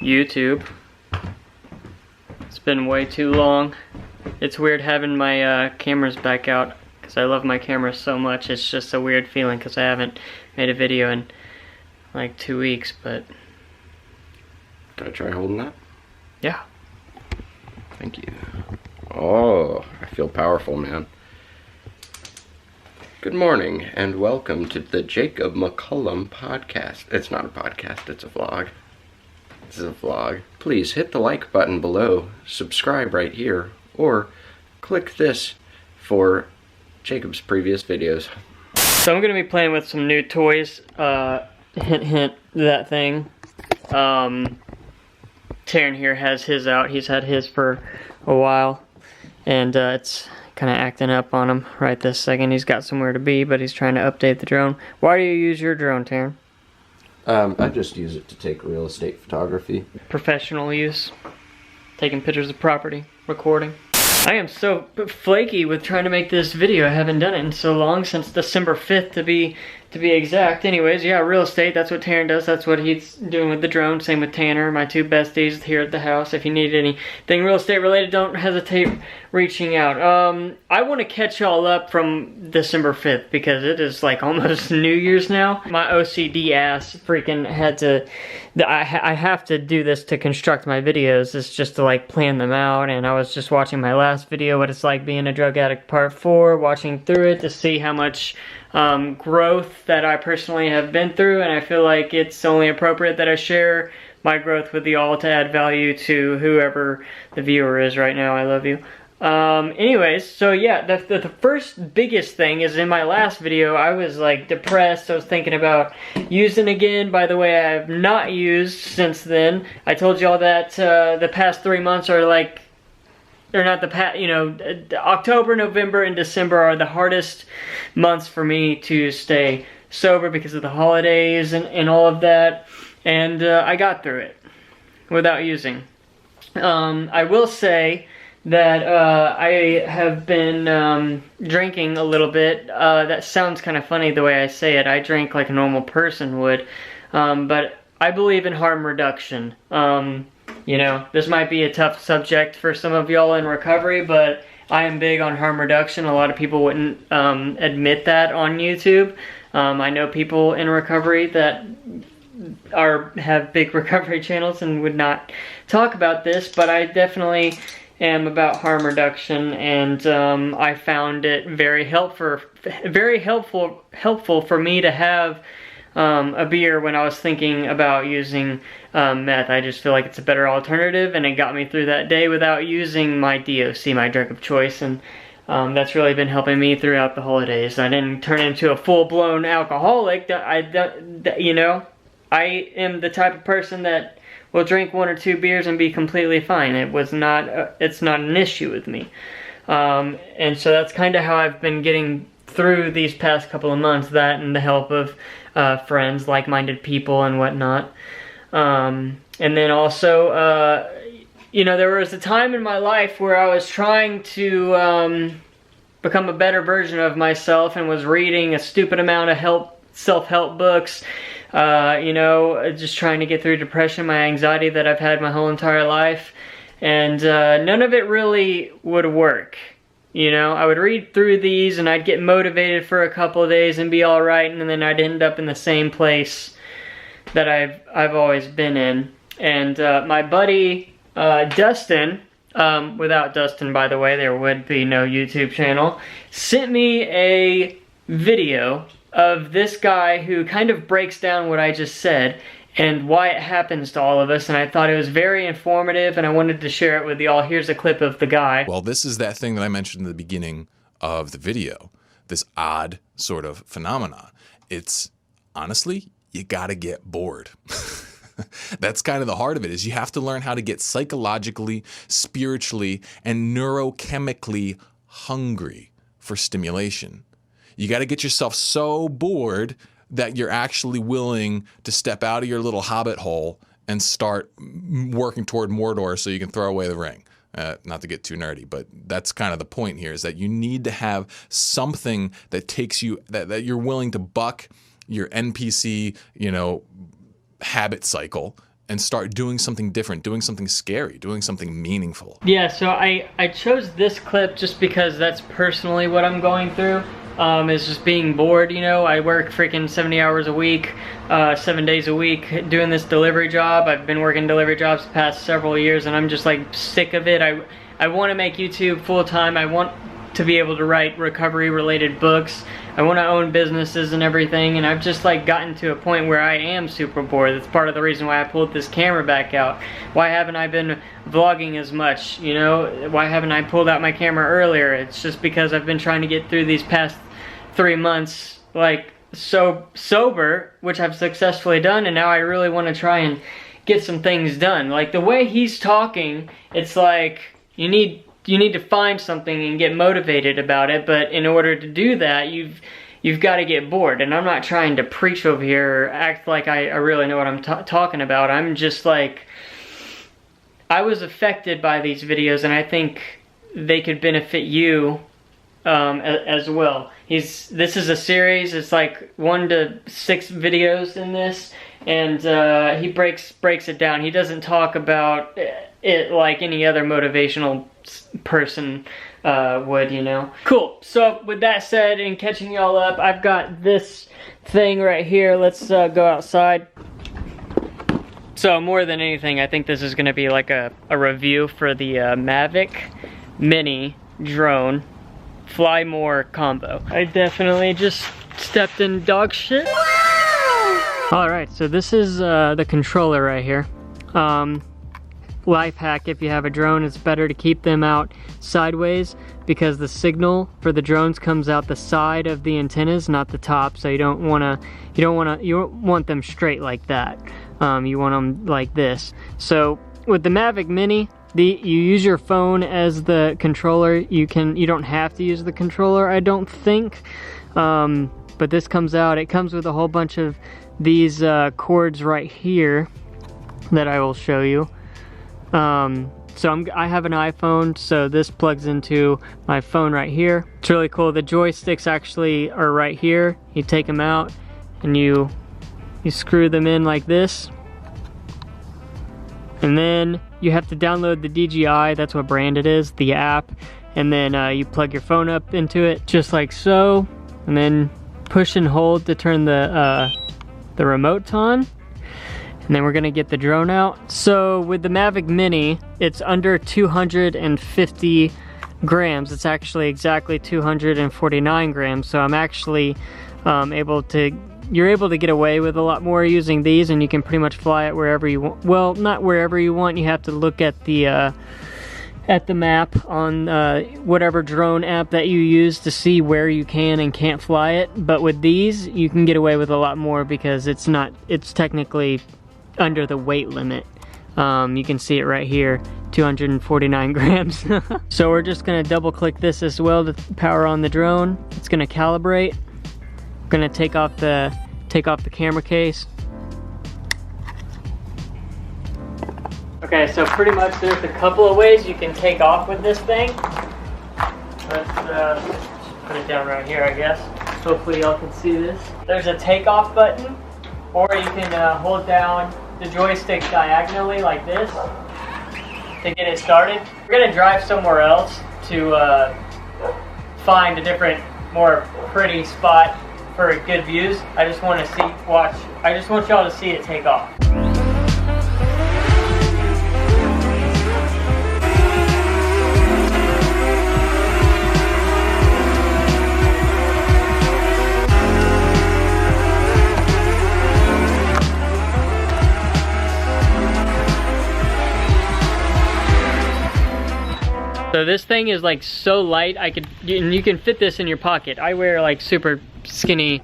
YouTube. It's been way too long. It's weird having my cameras back out because I love my camera so much. It's just a weird feeling because I haven't made a video in like 2 weeks, but... Can I try holding that? Yeah. Thank you. Oh, I feel powerful, man. Good morning, and welcome to the Jacob McCollum podcast. It's not a podcast, it's a vlog. This is a vlog. Please hit the like button below, subscribe right here, or click this for Jacob's previous videos. So I'm going to be playing with some new toys. Hint, hint, that thing. Taryn here has his out. He's had his for a while. And it's kind of acting up on him right this second. He's got somewhere to be, but he's trying to update the drone. Why do you use your drone, Taryn? I just use it to take real estate photography. Professional use. Taking pictures of property. Recording. I am so flaky with trying to make this video. I haven't done it in so long, since December 5th to be exact. Anyways, yeah, real estate, that's what Taryn does. That's what he's doing with the drone. Same with Tanner, my two besties here at the house. If you need anything real estate related, don't hesitate reaching out. I want to catch y'all up from December 5th because it is like almost New Year's now. My OCD ass freaking had to... I have to do this to construct my videos. It's just to like plan them out, and I was just watching my last video, what it's like being a drug addict part 4, watching through it to see how much growth that I personally have been through, and I feel like it's only appropriate that I share my growth with y'all to add value to whoever the viewer is right now. I love you. Anyways, so yeah, the first biggest thing is in my last video, I was like depressed. I was thinking about using again. By the way, I have not used since then. I told y'all that the past 3 months are like, or not the past, October, November, and December are the hardest months for me to stay sober because of the holidays and all of that. And I got through it without using. I will say that I have been drinking a little bit. That sounds kind of funny the way I say it. I drink like a normal person would, but I believe in harm reduction. This might be a tough subject for some of y'all in recovery, but I am big on harm reduction. A lot of people wouldn't admit that on YouTube. I know people in recovery that have big recovery channels and would not talk about this, but I definitely am about harm reduction, and I found it very helpful for me to have a beer when I was thinking about using meth. I just feel like it's a better alternative, and it got me through that day without using my DOC, my drug of choice, and that's really been helping me throughout the holidays. I didn't turn into a full-blown alcoholic. I am the type of person that will drink 1 or 2 beers and be completely fine. It's not an issue with me. And so that's kind of how I've been getting through these past couple of months, that and the help of friends, like-minded people and whatnot. And then also, there was a time in my life where I was trying to become a better version of myself and was reading a stupid amount of self-help books, just trying to get through depression, my anxiety that I've had my whole entire life, and none of it really would work. I would read through these and I'd get motivated for a couple of days and be alright, and then I'd end up in the same place that I've always been in. And my buddy Dustin, without Dustin, by the way, there would be no YouTube channel, sent me a video of this guy who kind of breaks down what I just said and why it happens to all of us, and I thought it was very informative, and I wanted to share it with y'all. Here's a clip of the guy. Well, this is that thing that I mentioned in the beginning of the video, this odd sort of phenomena. It's, honestly, you gotta get bored. That's kind of the heart of it, is you have to learn how to get psychologically, spiritually, and neurochemically hungry for stimulation. You got to get yourself so bored that you're actually willing to step out of your little hobbit hole and start working toward Mordor so you can throw away the ring. Not to get too nerdy, but that's kind of the point here, is that you need to have something that takes you, that you're willing to buck your NPC, habit cycle and start doing something different, doing something scary, doing something meaningful. Yeah, so I chose this clip just because that's personally what I'm going through. Is just being bored, you know. I work freaking 70 hours a week, 7 days a week doing this delivery job. I've been working delivery jobs the past several years and I'm just like sick of it. I want to make YouTube full time. I want to be able to write recovery related books. I want to own businesses and everything, and I've just like gotten to a point where I am super bored. That's part of the reason why I pulled this camera back out. Why haven't I been vlogging as much, you know? Why haven't I pulled out my camera earlier? It's just because I've been trying to get through these past 3 months like sober, which I've successfully done, and now I really want to try and get some things done. Like the way he's talking, it's like you need to find something and get motivated about it, but in order to do that, you've got to get bored. And I'm not trying to preach over here or act like I really know what I'm talking about. I'm just like, I was affected by these videos, and I think they could benefit you as well. This is a series. It's like 1 to 6 videos in this, and he breaks it down. He doesn't talk about it like any other motivational person would, you know. Cool. So with that said, and catching y'all up, I've got this thing right here. Let's go outside. So more than anything, I think this is going to be like a review for the Mavic Mini drone Fly More combo. I definitely just stepped in dog shit. Alright, so this is the controller right here. Life hack: if you have a drone, it's better to keep them out sideways because the signal for the drones comes out the side of the antennas, not the top. So you don't want them straight like that. You want them like this. So with the Mavic Mini, you use your phone as the controller. You don't have to use the controller, I don't think. But this comes out. It comes with a whole bunch of these cords right here that I will show you. So I have an iPhone, so this plugs into my phone right here. It's really cool. The joysticks actually are right here. You take them out and you screw them in like this. And then you have to download the DJI, that's what brand it is, the app. And then you plug your phone up into it, just like so. And then push and hold to turn the remote on. And then we're gonna get the drone out. So with the Mavic Mini, it's under 250 grams. It's actually exactly 249 grams. So I'm actually you're able to get away with a lot more using these, and you can pretty much fly it wherever you want. Well, not wherever you want. You have to look at the map on whatever drone app that you use to see where you can and can't fly it. But with these, you can get away with a lot more because it's technically under the weight limit. You can see it right here, 249 grams. So we're just gonna double click this as well to power on the drone. It's gonna calibrate. I'm gonna take off the camera case. Okay, so pretty much there's a couple of ways you can take off with this thing. Let's put it down right here, I guess. Hopefully y'all can see this. There's a takeoff button, or you can hold down the joystick diagonally like this to get it started. We're gonna drive somewhere else to find a different, more pretty spot for good views. I just want y'all to see it take off. So this thing is like so light, you can fit this in your pocket. I wear like super skinny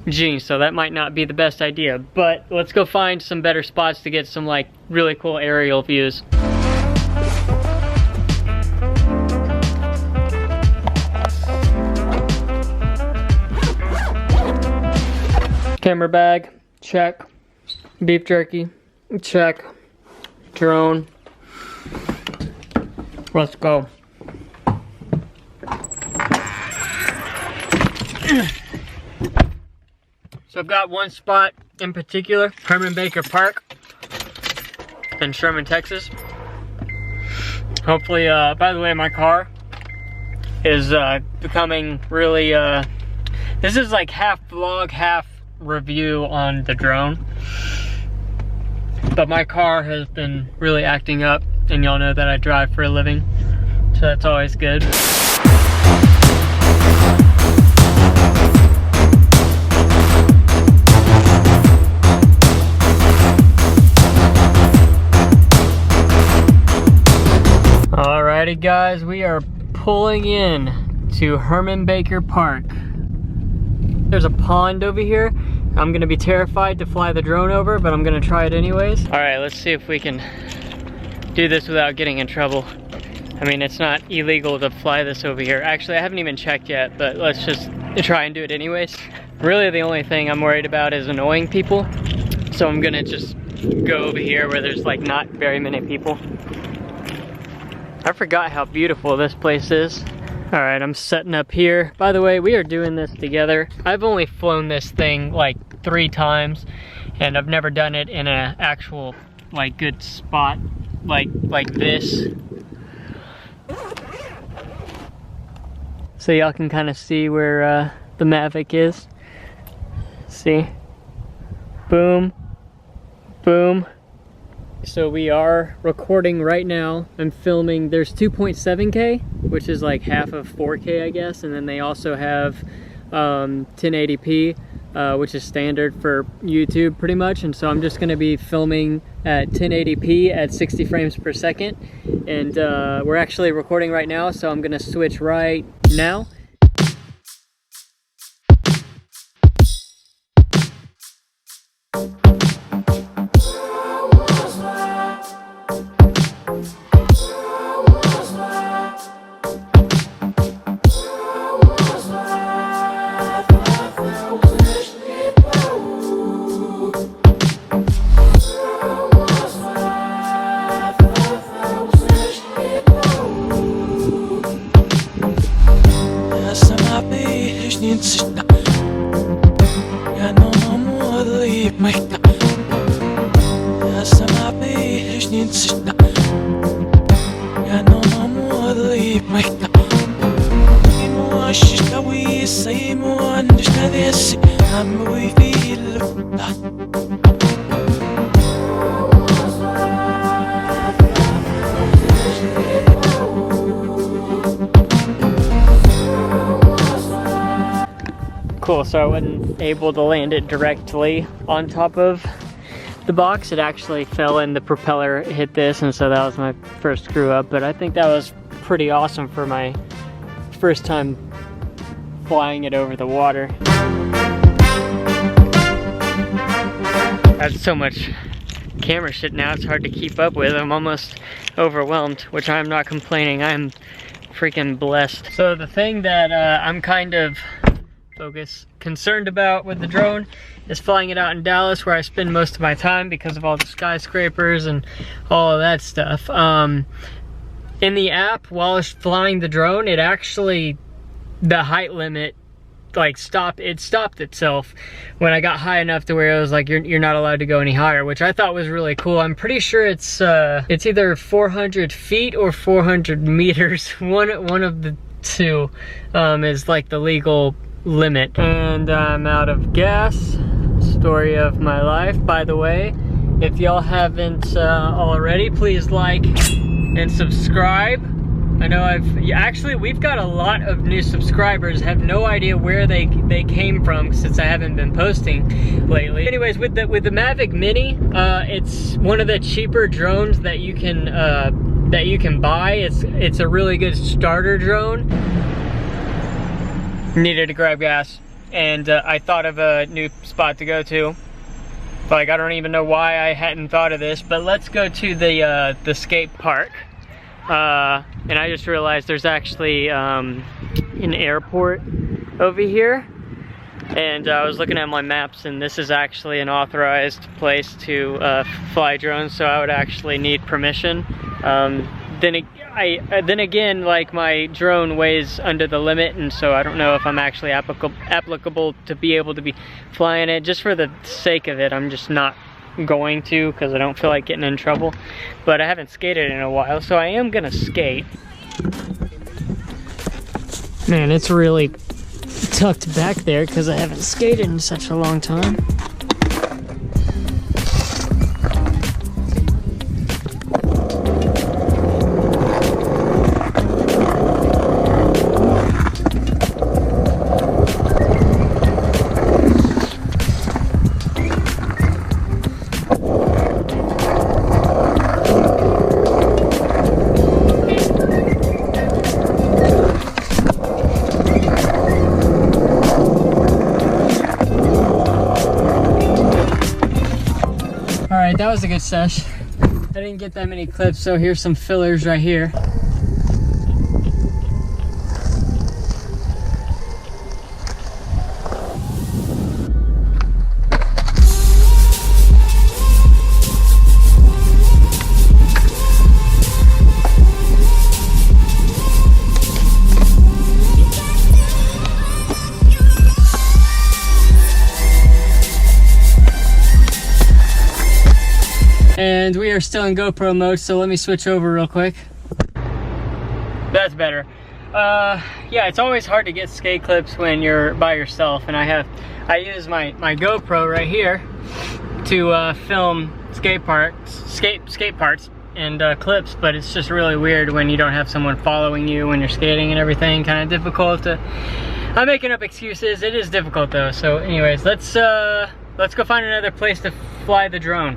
jeans, so that might not be the best idea, but let's go find some better spots to get some like really cool aerial views. Camera bag, check. Beef jerky, check. Drone. Let's go. So I've got one spot in particular, Herman Baker Park. in Sherman, Texas. Hopefully, by the way, my car is becoming really, this is like half vlog, half review on the drone. But my car has been really acting up, and y'all know that I drive for a living, so that's always good. Alrighty guys, we are pulling in to Herman Baker Park. There's a pond over here. I'm gonna be terrified to fly the drone over, but I'm gonna try it anyways. Alright, let's see if we can do this without getting in trouble. I mean, it's not illegal to fly this over here. Actually, I haven't even checked yet, but let's just try and do it anyways. Really, the only thing I'm worried about is annoying people. So I'm gonna just go over here where there's like not very many people. I forgot how beautiful this place is. All right, I'm setting up here. By the way, we are doing this together. I've only flown this thing like 3 times, and I've never done it in an actual like good spot like this. So y'all can kind of see where the Mavic is. See? Boom, boom. So we are recording right now. I'm filming, there's 2.7K, which is like half of 4K, I guess. And then they also have 1080p, which is standard for YouTube pretty much. And so I'm just gonna be filming at 1080p at 60 frames per second. And we're actually recording right now, so I'm gonna switch right now. Cool, so I wasn't able to land it directly on top of the box. It actually fell and the propeller hit this, and so that was my first screw up, but I think that was pretty awesome for my first time flying it over the water. That's so much camera shit now, it's hard to keep up with. I'm almost overwhelmed, which I'm not complaining. I'm freaking blessed. So the thing that I'm kind of concerned about with the drone is flying it out in Dallas, where I spend most of my time because of all the skyscrapers and all of that stuff. In the app, while I was flying the drone, it actually, the height limit, like stopped itself when I got high enough to where it was like, you're not allowed to go any higher, which I thought was really cool. I'm pretty sure it's either 400 feet or 400 meters. One of the two is like the legal limit. And I'm out of gas. Story of my life, by the way. If y'all haven't already, please like and subscribe. I know we've got a lot of new subscribers. Have no idea where they came from since I haven't been posting lately. Anyways, with the Mavic Mini, it's one of the cheaper drones that you can buy. It's a really good starter drone. Needed to grab gas, and I thought of a new spot to go to. Like, I don't even know why I hadn't thought of this, but let's go to the skate park. And I just realized there's actually an airport over here, and I was looking at my maps, and this is actually an authorized place to fly drones, so I would actually need permission. Then again, like, my drone weighs under the limit, and so I don't know if I'm actually applicable to be able to be flying it. Just for the sake of it, I'm just not going to because I don't feel like getting in trouble. But I haven't skated in a while, so I am gonna skate. Man, it's really tucked back there because I haven't skated in such a long time. Alright, that was a good sesh. I didn't get that many clips, so here's some fillers right here. And we are still in GoPro mode, so let me switch over real quick. That's better. Yeah, it's always hard to get skate clips when you're by yourself, and I use my GoPro right here to film skate parts and clips, but it's just really weird when you don't have someone following you when you're skating and everything. Kind of difficult to. I'm making up excuses. It is difficult though. So, anyways, let's go find another place to fly the drone.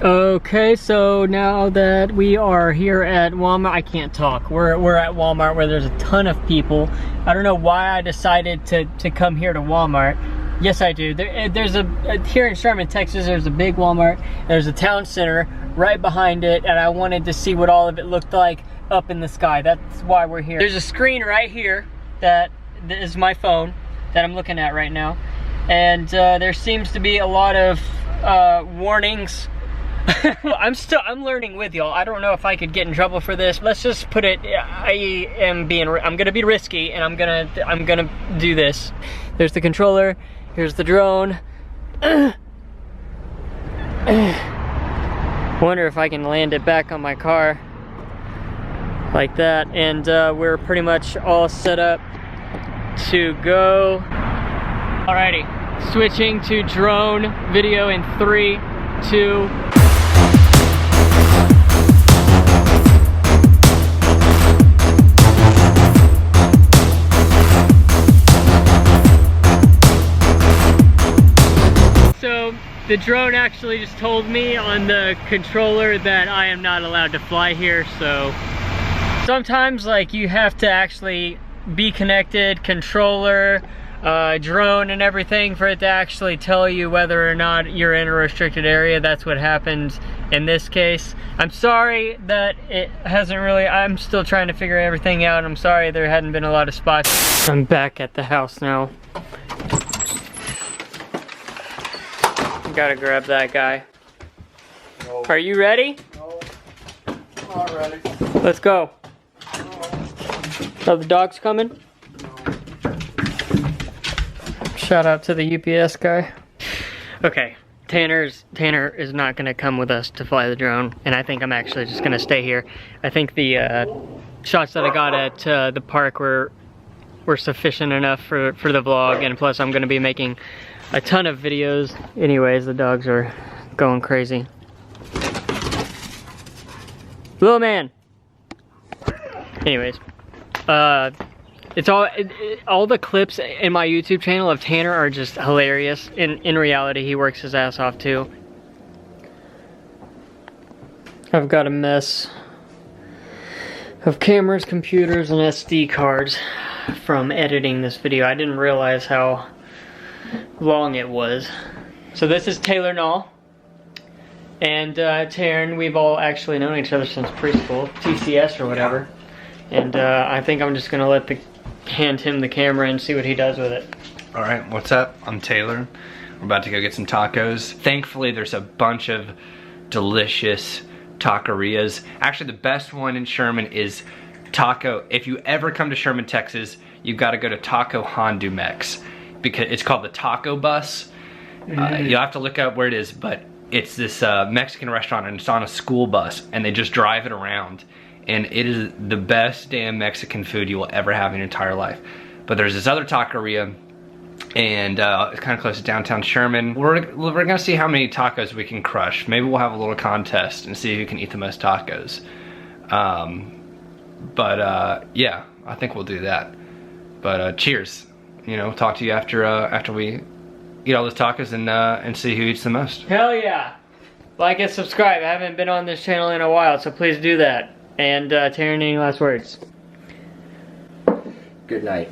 Okay, so now that we are here at Walmart, I can't talk. We're at Walmart where there's a ton of people. I don't know why I decided to come here to Walmart. Yes, I do. There's here in Sherman, Texas, there's a big Walmart. There's a town center right behind it, and I wanted to see what all of it looked like up in the sky. That's why we're here. There's a screen right here that is my phone that I'm looking at right now, and there seems to be a lot of warnings. I'm learning with y'all. I don't know if I could get in trouble for this. Let's just put it, I'm gonna be risky, and I'm gonna do this. There's the controller, here's the drone. Wonder if I can land it back on my car like that, and we're pretty much all set up to go. Alrighty, switching to drone video in 3, 2. So the drone actually just told me on the controller that I am not allowed to fly here, so sometimes like you have to actually be connected, controller, drone and everything, for it to actually tell you whether or not you're in a restricted area. That's what happened in this case. I'm sorry that it hasn't really, I'm still trying to figure everything out. I'm sorry there hadn't been a lot of spots. I'm back at the house now. Gotta grab that guy. No. Are you ready? No, not ready. Let's go. No. Are the dogs coming? No. Shout out to the UPS guy. Okay, Tanner is not gonna come with us to fly the drone, and I think I'm actually just gonna stay here. I think the shots that I got at the park were sufficient enough for the vlog, and plus I'm gonna be making a ton of videos. Anyways, the dogs are going crazy. Little man. Anyways, it's all the clips in my YouTube channel of Tanner are just hilarious. In reality, he works his ass off too. I've got a mess of cameras, computers, and SD cards from editing this video. I didn't realize how long it was. So this is Taylor Knoll and Taryn. We've all actually known each other since preschool, TCS or whatever. And I think I'm just gonna hand him the camera and see what he does with it. All right, what's up? I'm Taylor. We're about to go get some tacos. Thankfully, there's a bunch of delicious taquerias. Actually, the best one in Sherman is Taco. If you ever come to Sherman, Texas, you've got to go to Taco Hondumex, because it's called the Taco Bus. You'll have to look up where it is, but it's this Mexican restaurant, and it's on a school bus, and they just drive it around, and it is the best damn Mexican food you will ever have in your entire life. But there's this other taqueria, and it's kind of close to downtown Sherman. We're gonna see how many tacos we can crush. Maybe we'll have a little contest and see who can eat the most tacos. Yeah, I think we'll do that. But cheers. You know, talk to you after we eat all those tacos and see who eats the most. Hell yeah. Like and subscribe. I haven't been on this channel in a while, so please do that. And Taryn, any last words? Good night.